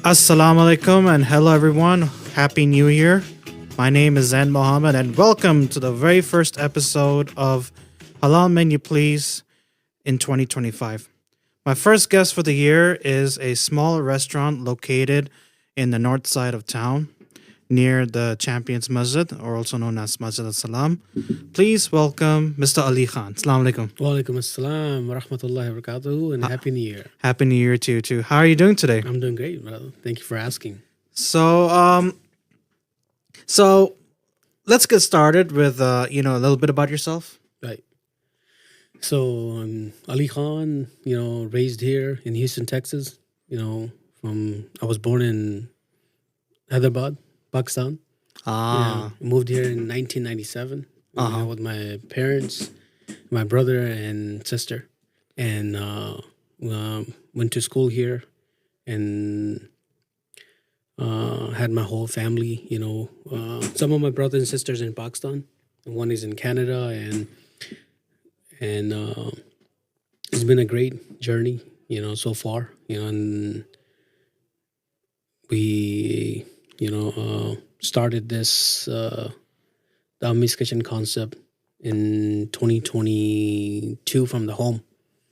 Assalamu alaikum and hello everyone. Happy New Year. My name is Zain Mohammed and welcome to the very first episode of Halal Menu Please in 2025. My first guest for the year is a small restaurant located in the north side of town near the Champions Masjid, or also known as Masjid al-Salam. Please welcome Mr. Ali Khan. Assalamu alaikum. Walaikum assalam wa rahmatullahi wa barakatuhu and Happy New Year. Happy New Year to you too. How are you doing today? I'm doing great, brother. Thank you for asking. So let's get started with a little bit about yourself. Right. So I'm Ali Khan, raised here in Houston, Texas. I was born in Hyderabad, Pakistan. Moved here in 1997 with my parents, my brother and sister, and went to school here and had my whole family. Some of my brothers and sisters in Pakistan, and one is in Canada, and it's been a great journey, so far. And we started this the Ammi's Kitchen concept in 2022 from the home.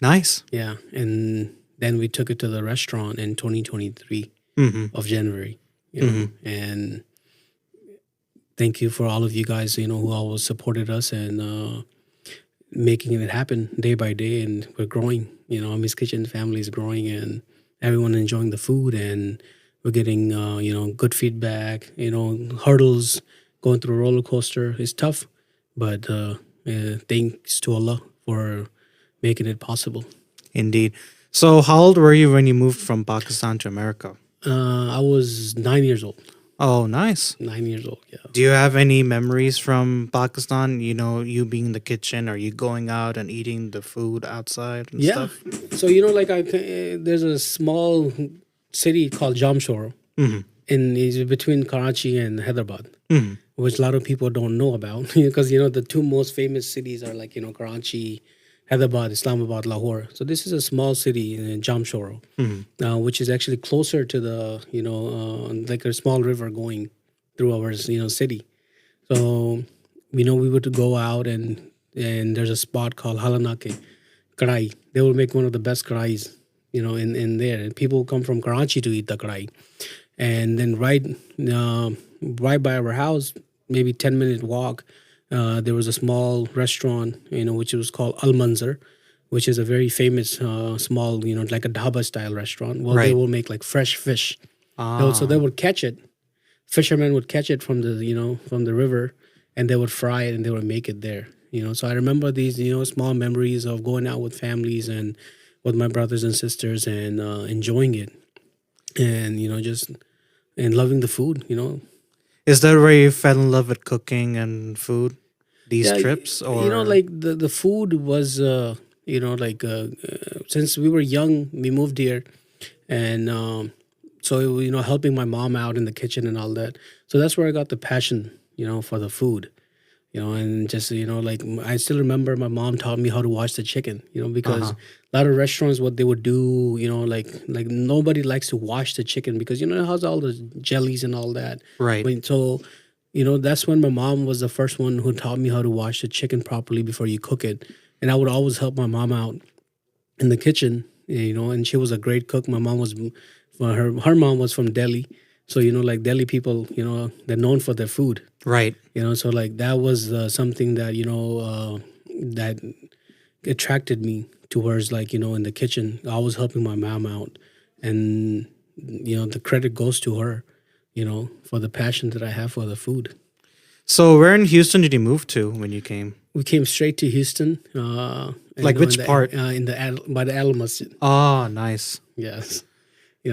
Nice. Yeah, and then we took it to the restaurant in 2023 of January. And thank you for all of you guys, who always supported us and making it happen day by day. And we're growing. Ammi's Kitchen family is growing, and everyone enjoying the food, and we're getting good feedback. Hurdles, going through a roller coaster is tough, but thanks to Allah for making it possible. Indeed. So how old were you when you moved from Pakistan to America? I was 9 years old. Oh, nice. 9 years old, yeah. Do you have any memories from Pakistan? You being in the kitchen, or you going out and eating the food outside and stuff? So, there's a small city called Jamshoro, and it's between Karachi and Hyderabad, which a lot of people don't know about because, the two most famous cities are Karachi, Hyderabad, Islamabad, Lahore. So this is a small city in Jamshoro, which is actually closer to the, like a small river going through our, city. So, we were to go out and there's a spot called Halanake, Kadai. They will make one of the best kadais, in there. And people come from Karachi to eat the kadai. And then right by our house, maybe 10-minute walk, there was a small restaurant, which was called Al Manzar, which is a very famous small, like a dhaba style restaurant. Well, Right. they will make like fresh fish. So they would catch it. Fishermen would catch it from the river, and they would fry it and they would make it there. So I remember these, small memories of going out with families and with my brothers and sisters and enjoying it, and and loving the food. Is that where you fell in love with cooking and food? These trips? Or like the food was, since we were young, we moved here, and so helping my mom out in the kitchen and all that. So that's where I got the passion, for the food, and just I still remember my mom taught me how to wash the chicken, because a lot of restaurants, what they would do, like nobody likes to wash the chicken because it has all the jellies and all that. Right. So that's when my mom was the first one who taught me how to wash the chicken properly before you cook it. And I would always help my mom out in the kitchen, and she was a great cook. My mom was, her mom was from Delhi. So, like Delhi people, they're known for their food. Right. So like that was something that, that attracted me towards in the kitchen. I was helping my mom out, and, the credit goes to her, for the passion that I have for the food. So where in Houston did you move to when you came? We came straight to Houston. Like which part? By the Al Masjid. Oh, nice. Yes.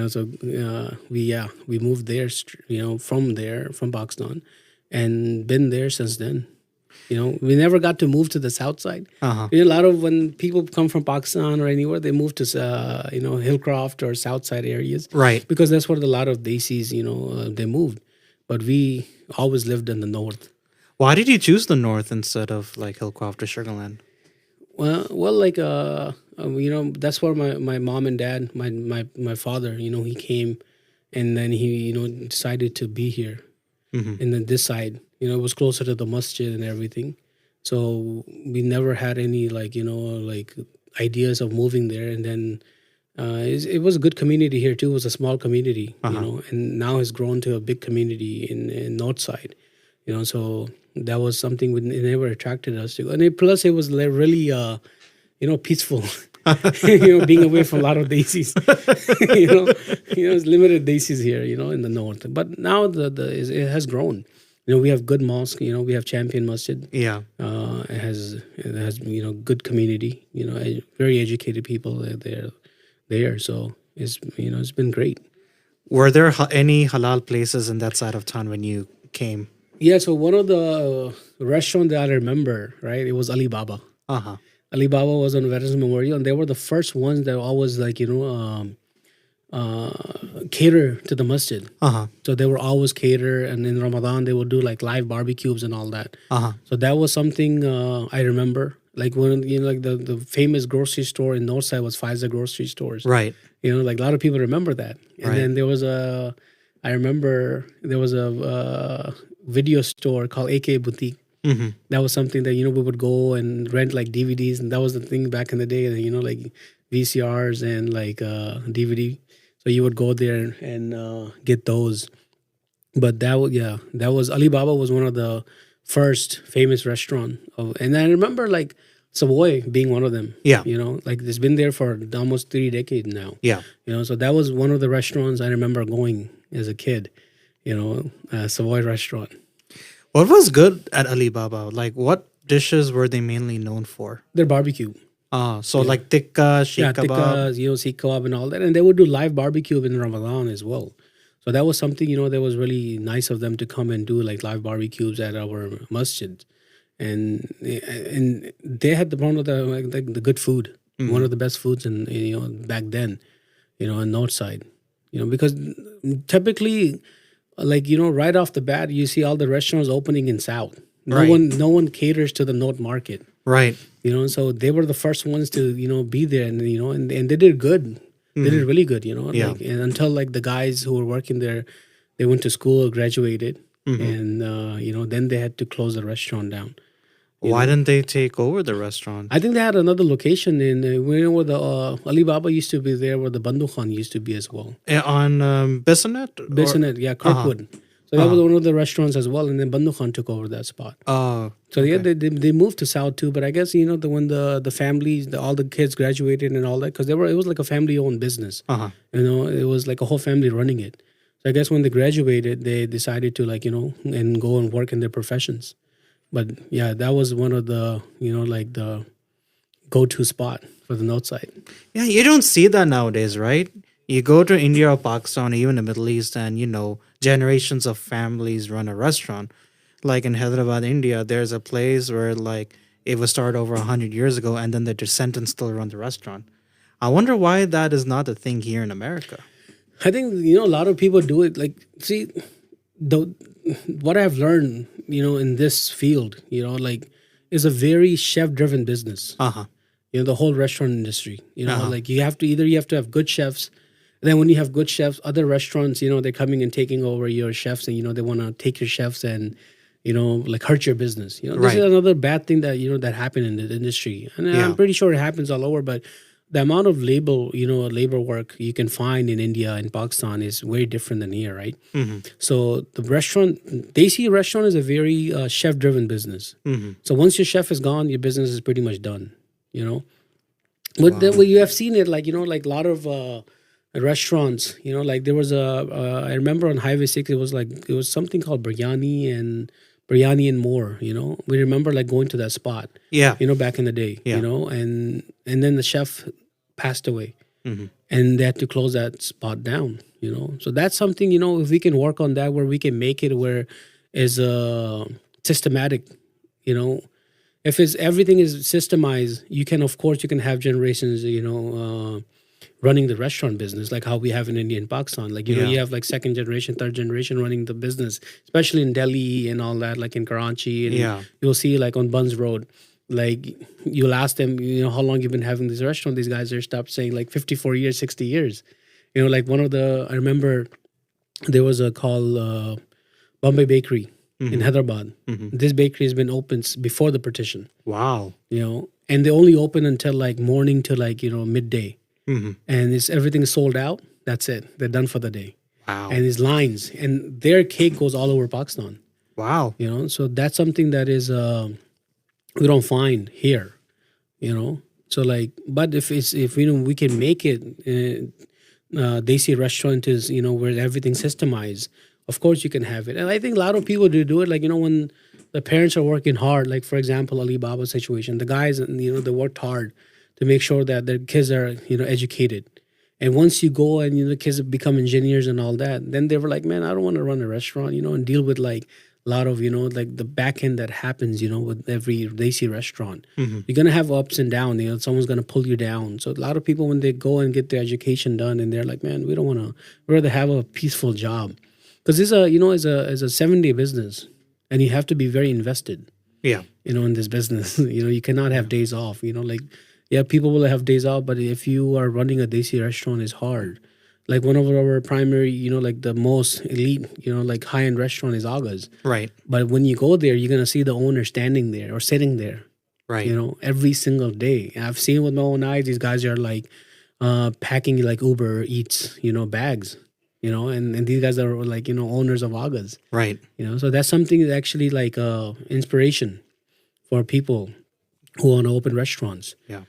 So we moved there, from Pakistan, and been there since then. We never got to move to the south side. A lot of when people come from Pakistan or anywhere, they move to Hillcroft or south side areas, Right. Because that's where a lot of Desis, they moved. But we always lived in the north. Why did you choose the north instead of like Hillcroft or Sugarland? Well, that's where my mom and dad, my father, he came, and then he decided to be here. And then this side, it was closer to the masjid and everything. So we never had any like ideas of moving there. And then it was a good community here too. It was a small community, and now has grown to a big community in north side. So that was something it never attracted us to. And plus it was really peaceful. Being away from a lot of daisies. It's limited daisies here, in the north. But now it has grown. We have good mosque. We have Champion Masjid. Yeah. It has good community. Very educated people there. So it's been great. Were there any halal places in that side of town when you came? Yeah. So one of the restaurants that I remember, right, it was Alibaba. Alibaba was on Veterans Memorial, and they were the first ones that always cater to the masjid. So they were always cater, and in Ramadan they would do like live barbecues and all that. So that was something I remember. Like when the famous grocery store in Northside was Pfizer grocery stores. Right. Like a lot of people remember that. And then there was I remember there was a video store called AK Boutique. That was something that we would go and rent like DVDs, and that was the thing back in the day. Like VCRs and like DVD. So you would go there and get those. But that was Alibaba was one of the first famous restaurant and I remember like Savoy being one of them. Yeah. Like it's been there for almost 3 decades now. Yeah. So that was one of the restaurants I remember going as a kid. Savoy restaurant. What was good at Alibaba? Like, what dishes were they mainly known for? Their barbecue. Like tikka, sheikh kebab. Tikka, sheikh kebab and all that. And they would do live barbecue in Ramadan as well. So that was something, that was really nice of them to come and do like live barbecues at our masjid. And they had one of the good food, one of the best foods in back then, in north side. Because typically, right off the bat, you see all the restaurants opening in south. No one caters to the north market. Right. So they were the first ones to be there, and and they did good. They did really good. Yeah. And until like the guys who were working there, they went to school, graduated, and then they had to close the restaurant down. Why didn't they take over the restaurant? I think they had another location in where the Alibaba used to be there, where the Bandu Khan used to be as well. On Bissonnette? Bissonnette, yeah, Kirkwood. So that was one of the restaurants as well, and then Bandu Khan took over that spot. Oh. So yeah, they moved to South too, but I guess when the families, all the kids graduated and all that, because it was like a family owned business. It was like a whole family running it. So I guess when they graduated, they decided to and go and work in their professions. But yeah, that was one of the like the go-to spot for the north side. Yeah, you don't see that nowadays, right? You go to India or Pakistan, even the Middle East, and generations of families run a restaurant. Like in Hyderabad, India, there's a place where like it was started over 100 years ago, and then the descendants still run the restaurant. I wonder why that is not a thing here in America. I think a lot of people do it. Like, see, what I've learned, in this field, is a very chef-driven business. The whole restaurant industry. Like you have to have good chefs. And then when you have good chefs, other restaurants, they're coming and taking over your chefs, and they want to take your chefs and like hurt your business. This is another bad thing that that happened in the industry, and I'm pretty sure it happens all over. But the amount of labor work you can find in India and Pakistan is very different than here, right? So the Desi restaurant is a very chef-driven business. So once your chef is gone, your business is pretty much done. But then you have seen it, like like a lot of restaurants. Like there was I remember on Highway 6, it was something called biryani and more. We remember like going to that spot. Yeah. Back in the day. Yeah. And then the chef passed away, and they had to close that spot down. So that's something, if we can work on that, where we can make it where is systematic. If everything is systemized, you can have generations, running the restaurant business, like how we have in India and Pakistan. Like, you have like second generation, third generation running the business, especially in Delhi and all that, like in Karachi. And you'll see like on Buns Road, like you'll ask them, how long you've been having this restaurant. These guys are stopped saying like 54 years, 60 years. Like I remember there was a called Bombay Bakery in Hyderabad. This bakery has been open before the partition, Wow. and they only open until like morning to like midday, Mm-hmm. and it's everything is sold out. That's it. They're done for the day. Wow. And these lines, and their cake goes all over Pakistan. Wow. So that's something that is we don't find here. So like, but if we can make it, Desi restaurant is where everything's systemized. Of course, you can have it, and I think a lot of people do it. Like when the parents are working hard, like for example, Alibaba situation, the guys they worked hard to make sure that their kids are educated. And once you go and the kids become engineers and all that, then they were like, man, I don't want to run a restaurant, and deal with like a lot of like the back end that happens, with every Desi restaurant. You're gonna have ups and downs. Someone's gonna pull you down. So a lot of people when they go and get their education done, and they're like, man, we don't want to. We'd rather have a peaceful job, because it's a 7-day business, and you have to be very invested. Yeah. In this business, you cannot have days off. Like. Yeah, people will have days off, but if you are running a Desi restaurant, it's hard. Like one of our primary, like the most elite, like high-end restaurant is Aga's. Right. But when you go there, you're going to see the owner standing there or sitting there, Right. Every single day. And I've seen with my own eyes, these guys are like packing like Uber Eats, bags, and these guys are like, owners of Aga's. Right. So that's something that actually like inspiration for people who want to open restaurants. Yeah.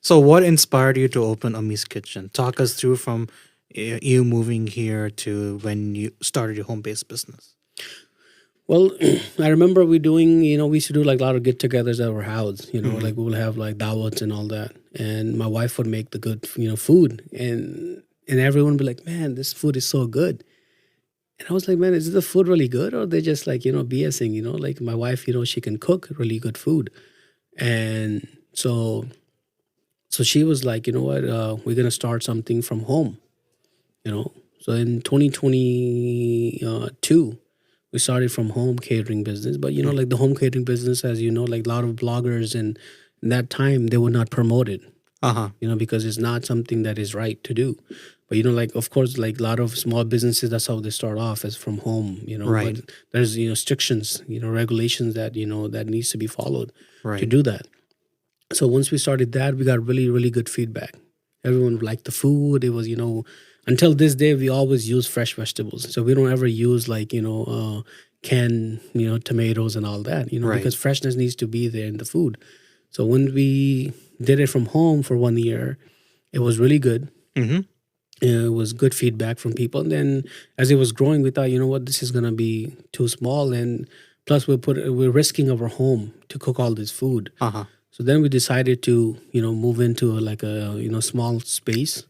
So what inspired you to open Ammi's Kitchen? Talk us through from you moving here to when you started your home-based business. Well, I remember we used to do like a lot of get-togethers at our house. Like we will have like dawats and all that, and my wife would make the good food, and everyone would be like, man, this food is so good. And I was like, man, is the food really good, or they just like BSing? Like my wife, she can cook really good food, and so she was like, you know what, we're going to start something from home, So in 2022, we started from home catering business. But, like the home catering business, as like a lot of bloggers and in that time, they would not promote it, because it's not something that is right to do. But, like, of course, like a lot of small businesses, that's how they start off as from home, Right. But there's, restrictions, regulations that, that needs to be followed Right. to do that. So once we started that, we got really, really good feedback. Everyone liked the food. It was, until this day, we always use fresh vegetables. So we don't ever use like, canned, tomatoes and all that, Right. because freshness needs to be there in the food. So when we did it from home for 1 year, it was really good. Mm-hmm. It was good feedback from people. And then as it was growing, we thought, this is going to be too small. And plus we're risking our home to cook all this food. So then we decided to, move into like a, small space.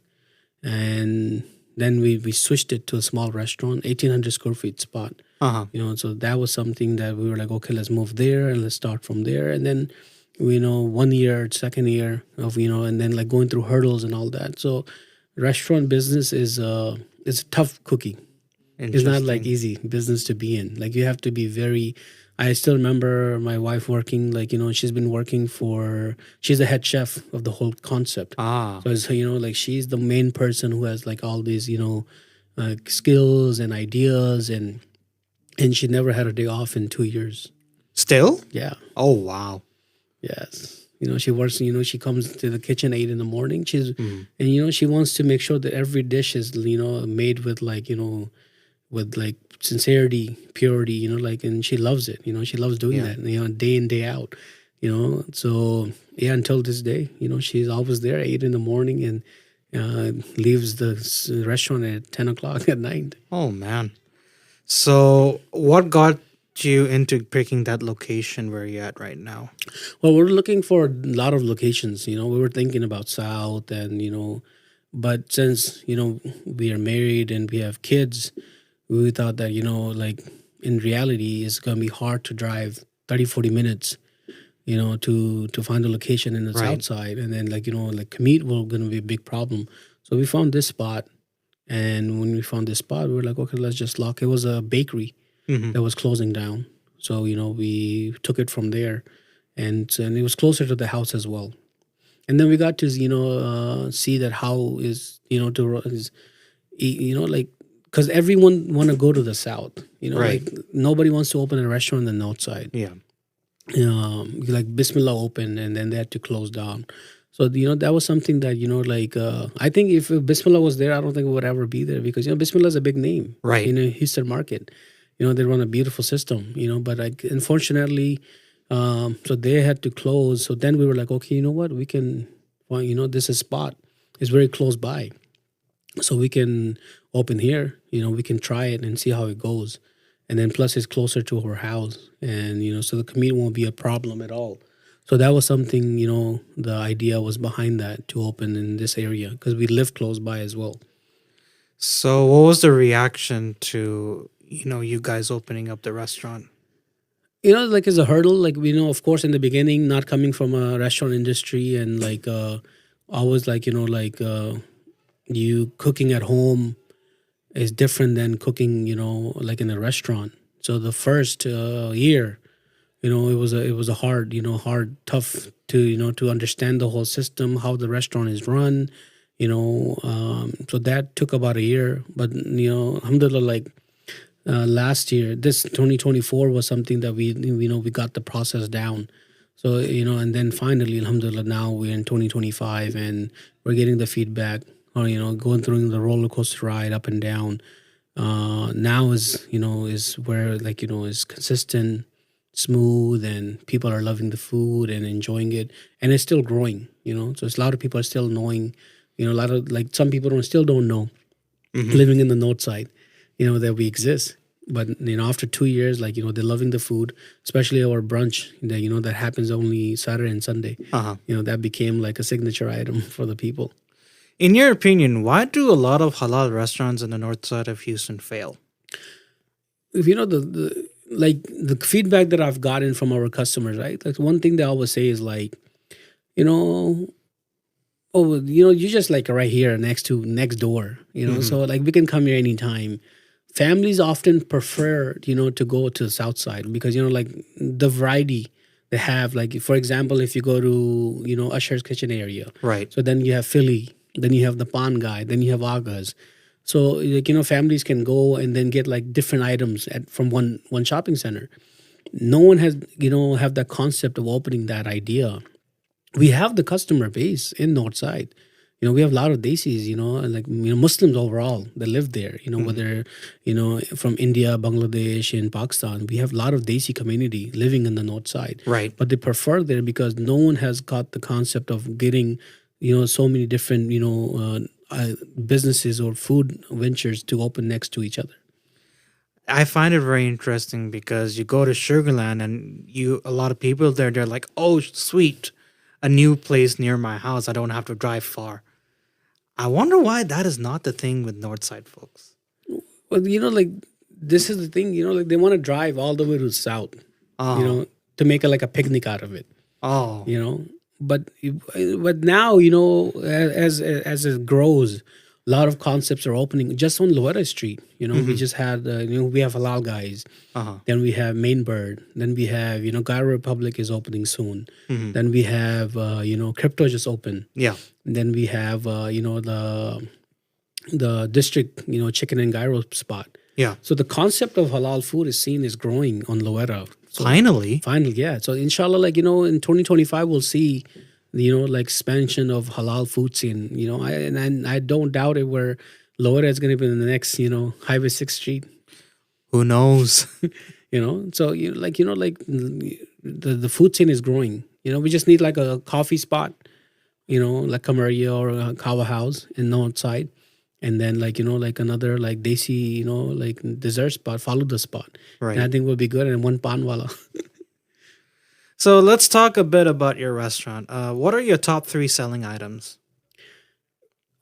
And then we switched it to a small restaurant, 1,800 square feet spot. So that was something that we were like, okay, let's move there and let's start from there. And then, 1 year, second year of, and then like going through hurdles and all that. So restaurant business is a tough cookie. It's not like easy business to be in. Like you have to be very... I still remember my wife working, like, she's been working she's the head chef of the whole concept. So it's, like she's the main person who has like all these, skills and ideas, and she never had a day off in 2 years. Still? Yeah. Oh, wow. Yes. She works, she comes to the kitchen 8 in the morning. And, she wants to make sure that every dish is, made with like, with like sincerity, purity, like, and she loves it, she loves doing that, day in, day out, so yeah, until this day, she's always there 8 in the morning and leaves the restaurant at 10 o'clock at night. Oh, man. So what got you into picking that location where you're at right now? Well, we're looking for a lot of locations, we were thinking about South and, but since, we are married and we have kids, we thought that, like in reality, it's going to be hard to drive 30, 40 minutes, to find a location in the South side. And then like, like commute was going to be a big problem. So we found this spot. And when we found this spot, we were like, okay, let's just lock. It was a bakery that was closing down. So, we took it from there. And it was closer to the house as well. And then we got to, see that how is, like, because everyone want to go to the south. Right. Like nobody wants to open a restaurant in the north side. Yeah. Like Bismillah opened and then they had to close down. So that was something that like I think if Bismillah was there, I don't think it would ever be there because Bismillah is a big name Right. in a Houston market. They run a beautiful system. But like unfortunately, so they had to close. So then we were like, okay, you know what, we can. Well, this is spot is very close by, so we can open here. We can try it and see how it goes. And then plus it's closer to her house, and so the commute won't be a problem at all. So that was something, the idea was behind that to open in this area because we live close by as well. So what was the reaction to you guys opening up the restaurant? Like as a hurdle, like of course in the beginning, not coming from a restaurant industry and like always like you cooking at home is different than cooking like in a restaurant. So the first year, it was a hard tough to to understand the whole system, how the restaurant is run. So that took about a year, but alhamdulillah, like last year, this 2024 was something that we we got the process down. So and then finally, alhamdulillah, now we're in 2025 and we're getting the feedback, or going through the roller coaster ride up and down. Now is where like is consistent, smooth, and people are loving the food and enjoying it, and it's still growing. So it's a lot of people are still knowing. A lot of like some people still don't know, living in the north side, that we exist. But after 2 years, like they're loving the food, especially our brunch that that happens only Saturday and Sunday. That became like a signature item for the people. In your opinion, why do a lot of halal restaurants in the north side of Houston fail? If the feedback that I've gotten from our customers, right? Like one thing they always say is like, oh, you just like right here next door, so like we can come here anytime. Families often prefer, to go to the south side because, like the variety they have, like, for example, if you go to, Usher's Kitchen area. Right. So then you have Philly, then you have the Pan Guy, then you have Aga's. So, like, families can go and then get like different items from one shopping center. No one has, have that concept of opening that idea. We have the customer base in north side. We have a lot of Desis, and like Muslims overall that live there. Whether from India, Bangladesh, and Pakistan, we have a lot of Desi community living in the north side. Right. But they prefer there because no one has got the concept of getting so many different businesses or food ventures to open next to each other. I find it very interesting because you go to Sugarland and a lot of people there, they're like, oh, sweet, a new place near my house. I don't have to drive far. I wonder why that is not the thing with Northside folks. Well, like this is the thing, like they want to drive all the way to the south, to make like a picnic out of it. Oh, but now, as it grows, a lot of concepts are opening just on Louetta Street. We just had, we have Halal Guys. Then we have Mainbird. Then we have, Gyro Republic is opening soon. Then we have, Crypto just opened. Yeah. And then we have, the district, chicken and gyro spot. Yeah. So the concept of halal food is growing on Louetta. So Finally, yeah. So inshallah, like, in 2025, we'll see, like expansion of halal food scene, I don't doubt it where Louetta is going to be in the next, Highway 6th Street. Who knows? So, like the food scene is growing. We just need like a coffee spot, like Kamaria or a Kawa House in north side. And then like, like another like Desi, like dessert spot, follow the spot. Right. And I think we'll be good. And one panwala. So let's talk a bit about your restaurant. What are your top 3 selling items?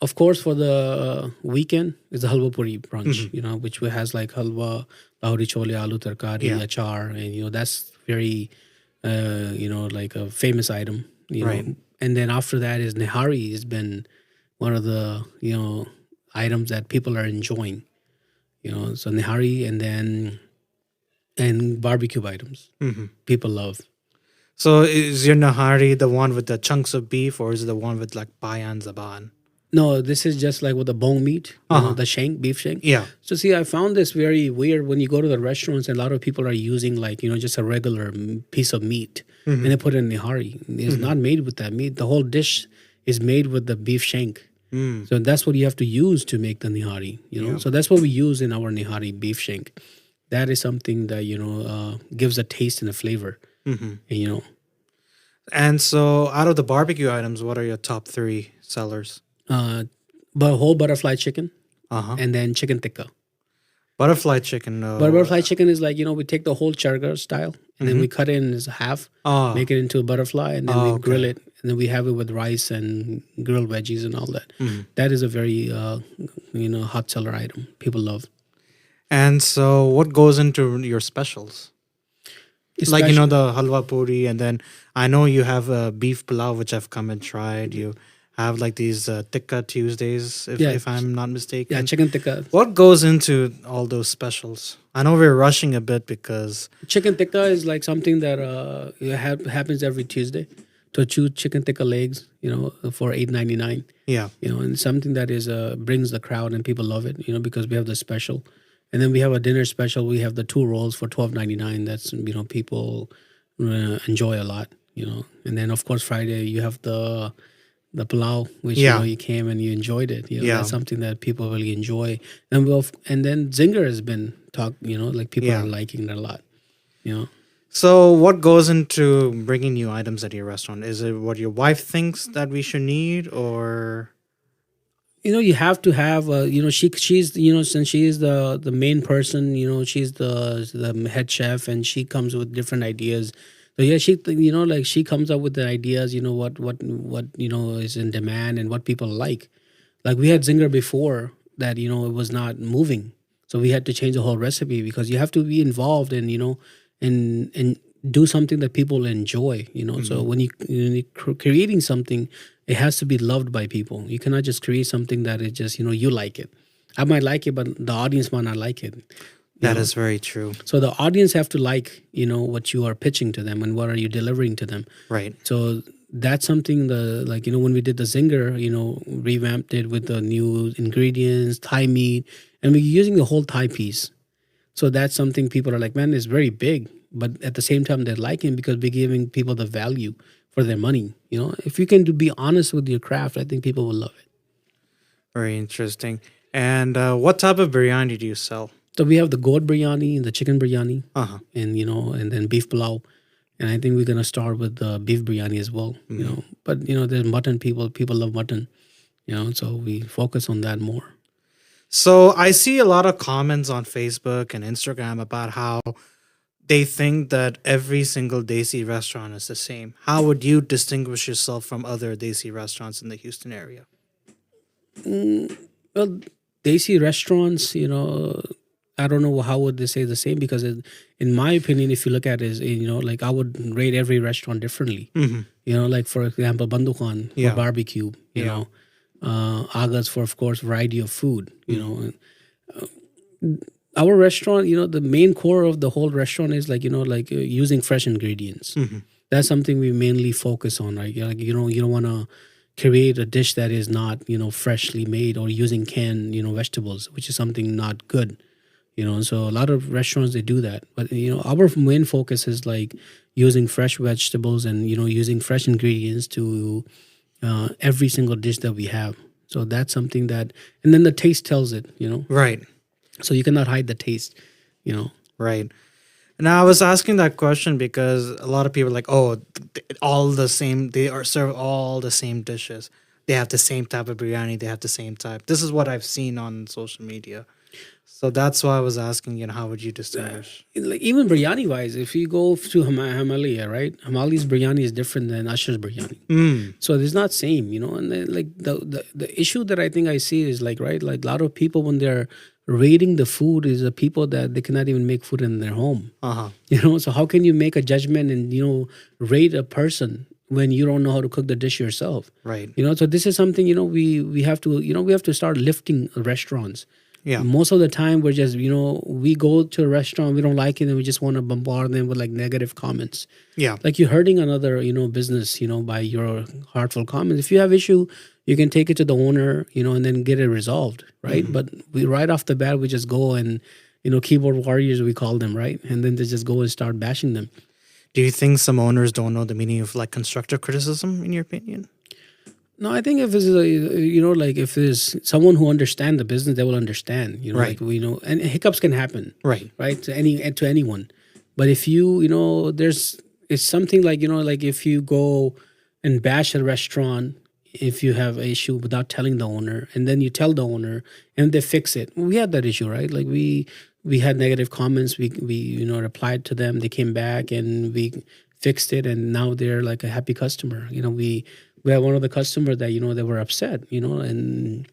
Of course, for the weekend is the halwa puri brunch, which has like halwa, lahori chole, aloo tarkari, achar, and that's very, like a famous item. Right. And then after that is nihari has been one of the items that people are enjoying. So nihari and barbecue items people love. So is your nahari the one with the chunks of beef, or is it the one with like bayan zaban? No, this is just like with the bone meat, the shank, beef shank. Yeah. So see, I found this very weird when you go to the restaurants and a lot of people are using like, just a regular piece of meat and they put it in nihari. It's not made with that meat. The whole dish is made with the beef shank. So that's what you have to use to make the nihari. So that's what we use in our nihari, beef shank. That is something that, gives a taste and a flavor, and. And so, out of the barbecue items, what are your top 3 sellers? But whole butterfly chicken Uh-huh. and then chicken tikka. Butterfly chicken. Butterfly chicken is like, we take the whole chargar style and then we cut it in half, Oh, make it into a butterfly, and then we okay. grill it. And then we have it with rice and grilled veggies and all that. That is a very, hot seller item. People love. And so, what goes into your specials? Like, the halwa puri, and then I know you have beef pilau, which I've come and tried. You have like these tikka Tuesdays, if I'm not mistaken. Yeah, chicken tikka. What goes into all those specials? I know we're rushing a bit because... Chicken tikka is like something that happens every Tuesday. To choose chicken tikka legs, for $8.99. Yeah. And something that is brings the crowd and people love it, because we have the special. And then we have a dinner special. We have the 2 rolls for $12.99. That's, people enjoy a lot, And then, of course, Friday, you have the pilau, which, you came and you enjoyed it. That's something that people really enjoy. And then Zinger has been like people are liking it a lot, So what goes into bringing new items at your restaurant? Is it what your wife thinks that we should need, or... You have to have, she's, since she is the main person, she's the head chef and she comes with different ideas. So yeah, she, like she comes up with the ideas, what is in demand and what people like. Like we had Zinger before that, it was not moving. So we had to change the whole recipe because you have to be involved and, and do something that people enjoy, So when you're creating something, it has to be loved by people. You cannot just create something that is just, you like it. I might like it, but the audience might not like it. That is very true. So the audience have to like, what you are pitching to them and what are you delivering to them. Right. So that's something when we did the Zinger, revamped it with the new ingredients, Thai meat, and we're using the whole Thai piece. So that's something people are like, man, it's very big. But at the same time, they're liking because we're giving people the value for their money. If you can be honest with your craft, I think people will love it. Very interesting. And what type of biryani do you sell? So we have the goat biryani and the chicken biryani, Uh-huh. and and then beef pilau, and I think we're gonna start with the beef biryani as well. But there's mutton people love mutton, so we focus on that more. So I see a lot of comments on Facebook and Instagram about how they think that every single Desi restaurant is the same. How would you distinguish yourself from other Desi restaurants in the Houston area? Well, Desi restaurants, I don't know how would they say the same because in my opinion, if you look at it, like I would rate every restaurant differently. Like for example, Bandukan for barbecue, Agas for, of course, variety of food, Our restaurant, the main core of the whole restaurant is using fresh ingredients. That's something we mainly focus on, right? You don't want to create a dish that is not, freshly made or using canned, vegetables, which is something not good, So a lot of restaurants, they do that. But, our main focus is using fresh vegetables and, using fresh ingredients to every single dish that we have. So that's something that, and then the taste tells it, Right. So you cannot hide the taste, Right. And I was asking that question because a lot of people are like, oh, all the same, they are serve all the same dishes. They have the same type of biryani. They have the same type. This is what I've seen on social media. So that's why I was asking, how would you distinguish? Even biryani wise, if you go to Himalaya, right? Hamali's biryani is different than Asher's biryani. So it's not same, And then, the issue that I think I see is right? Like a lot of people when they're rating the food is the people that they cannot even make food in their home. So how can you make a judgment and rate a person when you don't know how to cook the dish yourself? Right. So this is something we have to we have to start lifting restaurants. Yeah. Most of the time we're just we go to a restaurant, we don't like it, and we just want to bombard them with negative comments. Yeah. Like you're hurting another business by your heartful comments. If you have issue, you can take it to the owner, and then get it resolved, right? But we right off the bat, we just go and, keyboard warriors, we call them, right? And then they just go and start bashing them. Do you think some owners don't know the meaning of like constructive criticism, in your opinion? No, I think if it's like if there's someone who understands the business, they will understand. Right. Like we know, and hiccups can happen, Right. right, to anyone. But if it's something like like if you go and bash a restaurant, if you have an issue without telling the owner, and then you tell the owner, and they fix it. We had that issue, right? Like we had negative comments. We replied to them. They came back and we fixed it, and now they're like a happy customer. We had one of the customers that they were upset, and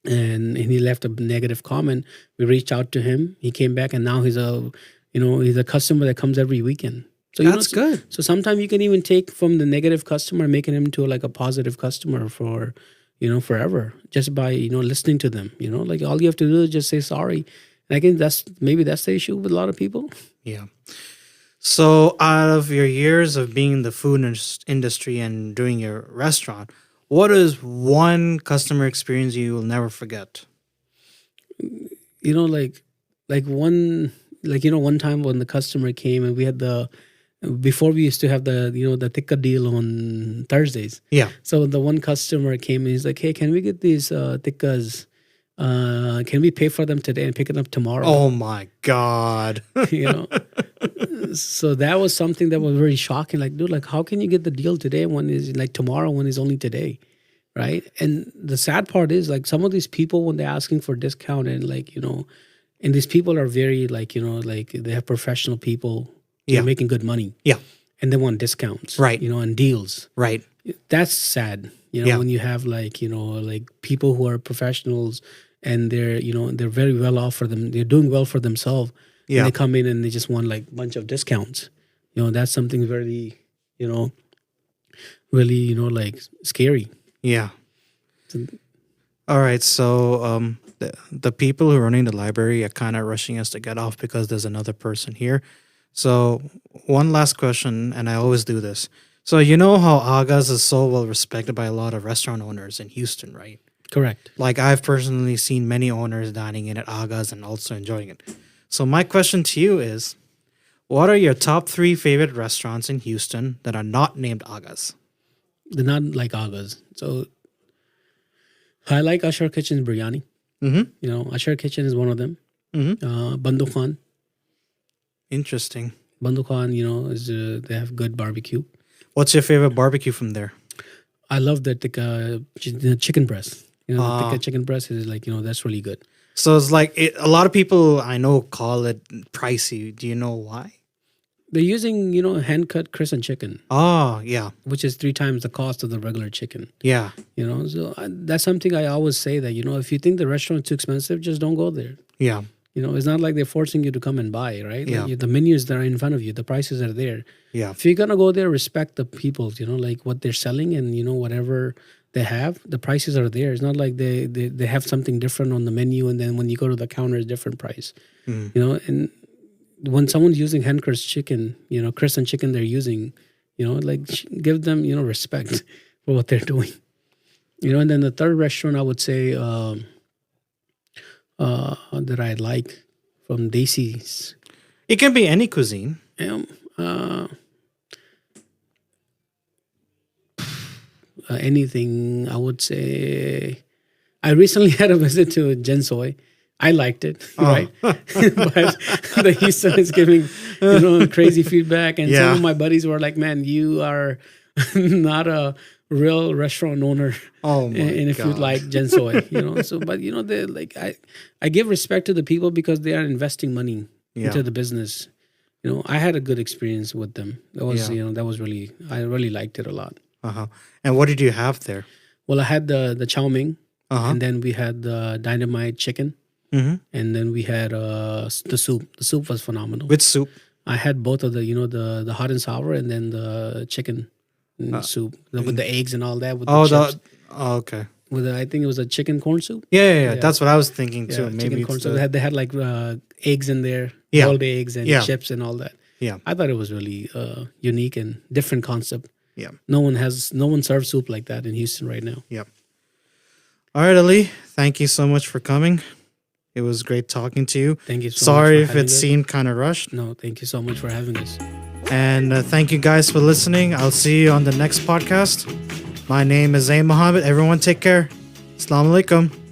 he left a negative comment. We reached out to him. He came back, and now he's a customer that comes every weekend. So That's good. So sometimes you can even take from the negative customer, making him to like a positive customer for forever, just by listening to them. Like all you have to do is just say sorry. And I think that's the issue with a lot of people. Yeah. So, out of your years of being in the food industry and doing your restaurant, what is one customer experience you will never forget? One time when the customer came and we had before we used to have the tikka deal on Thursdays. Yeah. So the one customer came and he's like, "Hey, can we get these tikkas? Can we pay for them today and pick it up tomorrow?" Oh my God. So that was something that was very shocking. Like, dude, like how can you get the deal today when is like tomorrow when is only today, right? And the sad part is like some of these people when they're asking for discount and and these people are very like they have professional people, making good money, and they want discounts, Right, and deals, right. That's sad, when you have like people who are professionals and they're they're very well off for them, they're doing well for themselves. Yeah. And they come in and they just want like a bunch of discounts. That's something very, really, like scary. Yeah. All right. So the people who are running the library are kind of rushing us to get off because there's another person here. So one last question, and I always do this. So you know how Aga's is so well respected by a lot of restaurant owners in Houston, right? Correct. Like I've personally seen many owners dining in at Aga's and also enjoying it. So my question to you is, what are your top 3 favorite restaurants in Houston that are not named Aga's? They're not like Aga's. So I like Ashar Kitchen's biryani. Mm-hmm. Ashar Kitchen is one of them. Mm-hmm. Bandu Khan. Interesting. Bandu Khan, they have good barbecue. What's your favorite barbecue from there? I love the chicken breast. The tikka chicken breast is like, that's really good. So it's like a lot of people I know call it pricey. Do you know why? They're using, hand-cut crescent chicken. Oh, yeah. Which is 3 times the cost of the regular chicken. Yeah. So that's something I always say that, if you think the restaurant is too expensive, just don't go there. Yeah. It's not like they're forcing you to come and buy, right? Yeah. Like the menus that are in front of you, the prices are there. Yeah. If you're going to go there, respect the people, like what they're selling and, whatever they have, the prices are there. It's not like they have something different on the menu and then when you go to the counter, it's different price. And when someone's using hand-cut chicken, crescent chicken they're using, like give them, respect for what they're doing. And then the third restaurant I would say that I like from Desi's. It can be any cuisine. Anything, I would say. I recently had a visit to Gensoy. I liked it, right? But the Houston is giving, crazy feedback. And some of my buddies were like, man, you are not a real restaurant owner. Oh my and if you like Gensoy, So, but, they like, I give respect to the people because they are investing money into the business. I had a good experience with them. That was, that was really, I really liked it a lot. Uh-huh. And what did you have there? Well, I had the chow mein, and then we had the dynamite chicken, and then we had the soup. The soup was phenomenal. Which soup? I had both of the, the hot and sour, and then the chicken soup with the eggs and all that. With the chips. Okay. With I think it was a chicken corn soup. Yeah. That's what I was thinking too. Yeah, Maybe chicken corn soup. They had like eggs in there, boiled eggs and chips and all that. Yeah. I thought it was really unique and different concept. Yeah. No one serves soup like that in Houston right now. Yep. All right, Ali. Thank you so much for coming. It was great talking to you. Thank you so Sorry much. if it seemed kind of rushed. No, thank you so much for having us. And thank you guys for listening. I'll see you on the next podcast. My name is Zain Mohammed. Everyone take care. Assalamu alaikum.